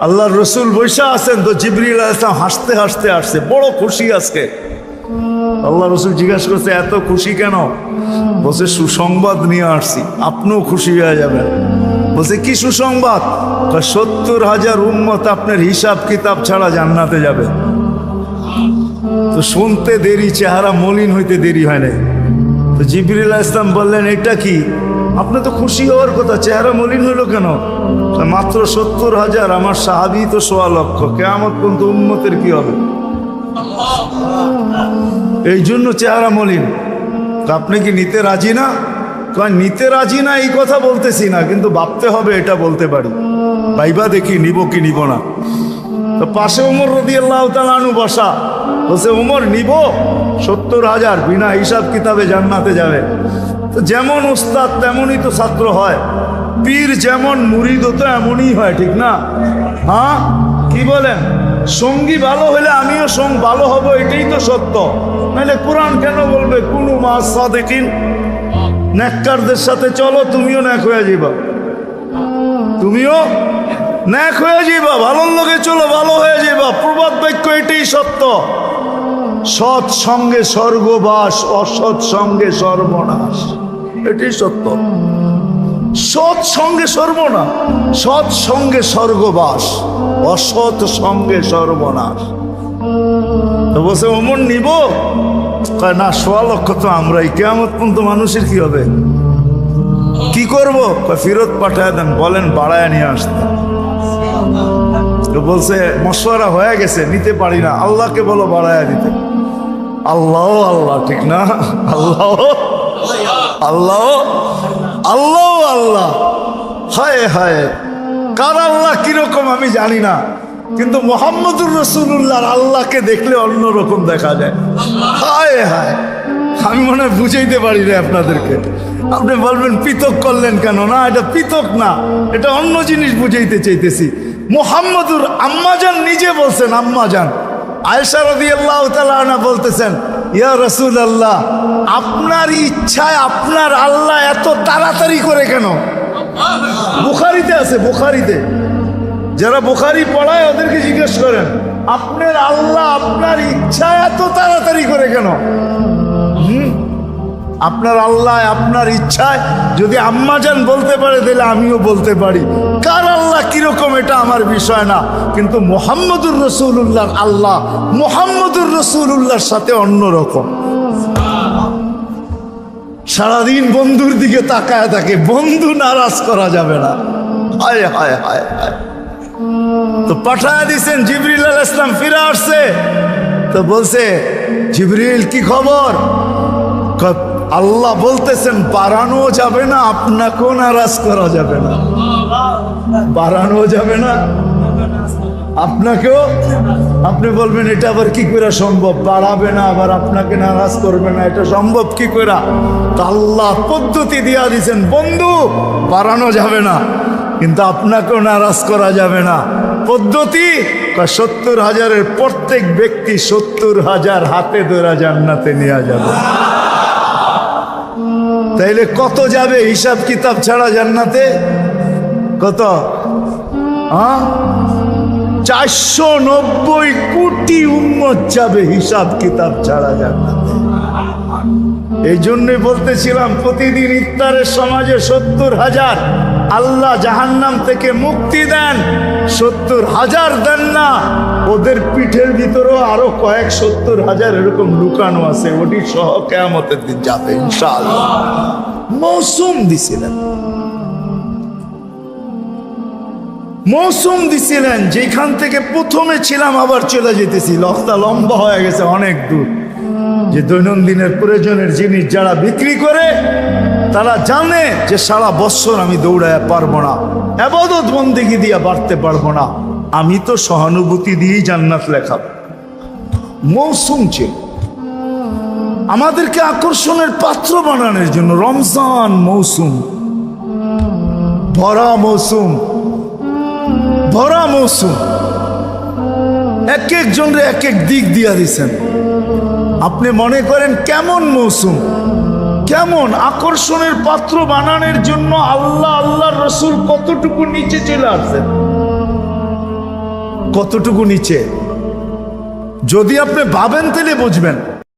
আল্লাহর রসুল বৈশা আছেন, তো জিবরিল আলাইহিস সালাম হাসতে হাসতে আসছে, বড় খুশি আজকে। আল্লাহ রসুল জিজ্ঞাসা করছে এত খুশি কেন? বলছে সুসংবাদ নিয়ে আসছি, আপনিও খুশি হয়ে যাবেন। বলছে কি সুসংবাদ? 70,000 উম্মত আপনার হিসাব কিতাব ছাড়া জান্নাতে যাবে। তো শুনতে দেরি, চেহারা মলিন হইতে দেরি হয় নাই। তো জিবরিল আলাইহিস সালাম বললেন এটা কি? আপনি তো খুশি হওয়ার কথা, চেহারা মলিন হইল কেন? মাত্র 70,000, আমার সাহাবী তো 1.25 লক্ষ, কিয়ামত পর্যন্ত উম্মতের কি হবে? এই জন্য চেহারা মলিন। আপনি কি নিতে রাজি না? নিতে রাজি না এই কথা বলতেছি না, কিন্তু ভাবতে হবে এটা বলতে পারি। ভাইবা দেখি নিব কি নিব না। তো পাশে ওমর রাদিয়াল্লাহু তাআলা আনহু বসা, বলছে ওমর নিব 70,000, বিনা হিসাব কিতাবে জান্নাতে যাবে। তো যেমন উস্তাদ তেমনই তো ছাত্র হয়, পীর যেমন মুরিদ তো এমনই হয়, ঠিক না? হ্যাঁ কি বলেন? সঙ্গী ভালো হলে আমিও ভালো হব, এটাই তো সত্য। নাহলে কোরআন কেন বলবে কুনু মা সাদিকিন? নেককারদের সাথে চলো, তুমিও নেক হয়ে যাবা, তুমিও নেক হয়ে যাবা। ভালোর লোকে চলো, ভালো হয়ে যাবা। প্রবাদ বাক্য এটাই সত্য। সৎ সঙ্গে স্বর্গবাস, অসৎ সঙ্গে সর্বনাশ, এটাই সত্য। সৎ সঙ্গে সর্বনাশ, সৎ সঙ্গে স্বর্গবাস, অসৎ সঙ্গে সর্বনাশ। তো বলছে ওমর নিব? না 1.25 লক্ষ তো আমরাই, কিয়ামত পর্যন্ত মানুষের কি হবে? কি করব? ফেরত পাঠায় দেন, বলেন বাড়ায় নিয়ে আসতে। তো বলছে মশওয়ারা হয়ে গেছে, নিতে পারি না, আল্লাহকে বলো বাড়ায় দিতে। আল্লাহ আল্লাহ, ঠিক না? আল্লাহ আল্লাহ আল্লাহ আল্লাহ, হায় হায়। কার আল্লাহ কিরকম আমি জানি না, কিন্তু মুহাম্মদুর রাসূলুল্লাহর আল্লাহকে দেখলে অন্যরকম দেখা যায়। হায় হায়, আমি মনে হয় বুঝাইতে পারি না আপনাদেরকে। আপনি বলবেন পৃথক করলেন কেন? না, এটা পৃথক না, এটা অন্য জিনিস বুঝাইতে চাইতেছি। মুহাম্মদুর আম্মাজান নিজে বলছেন, আম্মাজান আয়েশা রাদিয়াল্লাহু তাআলা আনহা বলতেছেন, ইয়া রাসূলুল্লাহ, আপনার ইচ্ছায় আপনার আল্লাহ এত তাড়াতাড়ি করে কেন? বুখারীতে আছে, বুখারীতে। যারা বুখারী পড়ায় ওদেরকে জিজ্ঞেস করেন, আপনার আল্লাহ আপনার ইচ্ছায় এত তাড়াতাড়ি করে কেন? আপনার আল্লাহ আপনার ইচ্ছায় যদি আম্মাজান বলতে পারে, তাহলে আমিও বলতে পারি। কার আল্লাহ কিরকম এটা আমার বিষয় না, কিন্তু মুহাম্মদুর রাসূলুল্লাহর আল্লাহ মুহাম্মদুর রাসূলুল্লাহর সাথে অন্যরকম। সারাদিন বন্ধুর দিকে তাকায় থাকে, বন্ধু নারাজ করা যাবে না। হায় হায় হায় হায়। তো পাঠায় দিছেন, জিবরিল আলাইহিস সালাম ফিরে আসছে। তো বলছে জিবরিল কি খবর? আল্লাহ বলতেছেন বাড়ানো যাবে না, আপনাকেও নারাজ করা যাবে না। বাড়ানো যাবে না, আপনাকেও। আপনি বলবেন এটা আবার কি করে সম্ভব? বাড়াবে না আবার আপনাকে নারাজ করবে না, এটা সম্ভব কি করে? তা আল্লাহ পদ্ধতি দিয়া দিয়েছেন, বন্ধু বাড়ানো যাবে না, কিন্তু আপনাকেও নারাজ করা যাবে না। পদ্ধতি 70,000-এর প্রত্যেক ব্যক্তি 70,000 হাতে ধরে জান্নাতে নিয়ে যাবে। তাইলে কত যাবে হিসাব কিতাব ছাড়া জান্নাতে? কত? 490 কোটি উম্মত যাবে হিসাব কিতাব ছাড়া জান্নাতে। এই জন্যই বলতেছিলাম প্রতিদিন ইফতারের সমাজে 70,000 আল্লাহ জাহান্নাম থেকে মুক্তি দেন। 70,000 দেন না, ওদের পিঠের ভিতরেও আরো কয়েক 70,000 এরকম লুকানো আছে, ওটি সহ কিয়ামতের দিন যাবে ইনশাআল্লাহ। মৌসুম দিছিলেন, মৌসুম দিছিলেন, যেখান থেকে প্রথমে ছিলাম আবার চলে যেতেছি। লক্ষ্যটা লম্বা হয়ে গেছে অনেক দূর। যে দৈনন্দিনের প্রয়োজনের জিনিস যারা বিক্রি করে, তারা জানে যে সারা বছর আমি দৌড়ায় পারবো না, ইবাদত বন্দেগী দিয়ে বাড়তে পারবো না, আমি তো সহানুভূতি দিয়েই জান্নাত লেখা। মৌসুম ছিল আমাদেরকে আকর্ষণের পাত্র বানানোর জন্য। রমজান মৌসুম, ভরা মৌসুম, ভরা মৌসুম। এক একজনরে এক এক দিক দিয়া দিছেন। আপনি মনে করেন কেমন মৌসুম, কেমন আকর্ষণের পাত্র বানানোর জন্য আল্লাহ আল্লাহর রাসূল কতটুকু নিচে চলে আসছেন। কতটুকু নিচে। যদি আপনি ভাবেন তাহলে বুঝবেন।